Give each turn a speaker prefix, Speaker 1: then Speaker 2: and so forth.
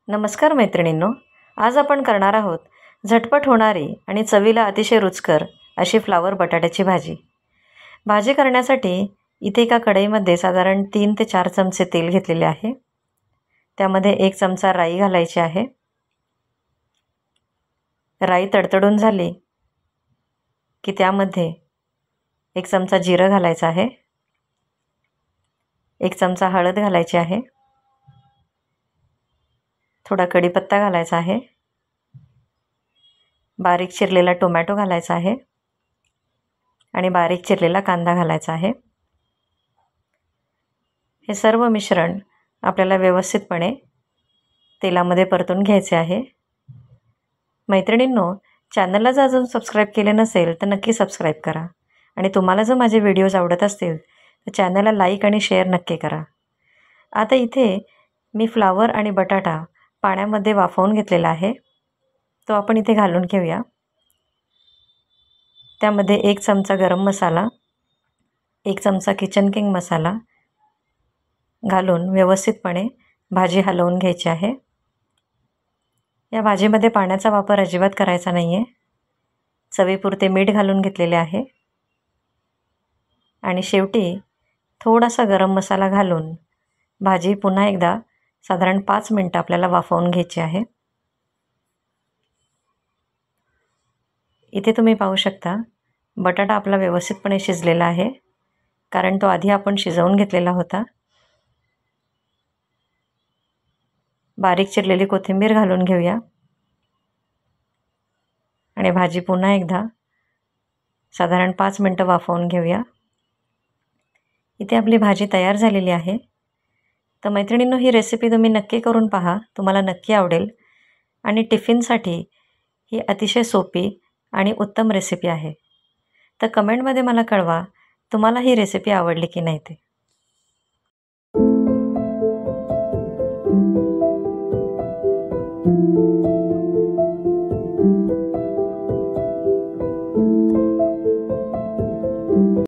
Speaker 1: नमस्कार मैत्रिणींनो, आज आपण करणार आहोत झटपट होणारी आणि चवीला अतिशय रुचकर अशी फ्लावर बटाट्याची भाजी. भाजी करण्यासाठी इथे एका कढईमध्ये साधारण 3 ते 4 चमचे तेल घेतलेले आहे. त्यामध्ये 1 चमचा राई घालायची आहे. राई तडतडून झाली की त्यामध्ये 1 चमचा जिरं घालायचं आहे. 1 चमचा हळद घालायची आहे. थोडा कढीपत्ता घालायचा आहे. बारीक चिरलेला टोमॅटो घालायचा आहे आणि बारीक चिरलेला कांदा घालायचा आहे. हे सर्व मिश्रण आपल्याला व्यवस्थितपणे तेलामध्ये परतून घ्यायचे आहे. मैत्रिणींनो, चॅनलला जर अजून सबस्क्राईब केले नसेल तर नक्की सबस्क्राईब करा आणि तुम्हाला जर माझे व्हिडिओज आवडत असतील तर चॅनलला लाईक आणि शेअर नक्की करा. आता इथे मी फ्लावर आणि बटाटा पाण्यामध्ये वाफवून घेतलेला आहे. तो आपण इथे घालून घेऊया. त्यामध्ये 1 चमचा गरम मसाला, 1 चमचा किचन किंग मसाला घालून व्यवस्थितपणे भाजी हलवून घ्यायची आहे. या भाजीमध्ये पाण्याचा वापर अजिबात करायचा नाही आहे. चवीपुरते मीठ घालून घेतलेले आहे आणि शेवटी थोडासा गरम मसाला घालून भाजी पुन्हा एकदा साधारण 5 मिनटं आपल्याला वाफवून घ्यायची आहे. इथे तुम्ही पाहू शकता बटाटा आपला व्यवस्थितपणे शिजलेला आहे, कारण तो आधी आपण शिजवून घेतलेला होता. बारीक चिरलेली कोथिंबीर घालून घेऊया आणि भाजी पुन्हा एकदा साधारण 5 मिनटं वाफवून घेऊया. इथे आपली भाजी तयार झालेली आहे. तर मैत्रिणींनो, ही रेसिपी तुम्ही नक्की करून पहा, तुम्हाला नक्की आवडेल आणि टिफिनसाठी ही अतिशय सोपी आणि उत्तम रेसिपी आहे. तर कमेंटमध्ये मला कळवा तुम्हाला ही रेसिपी आवडली की नाही ते.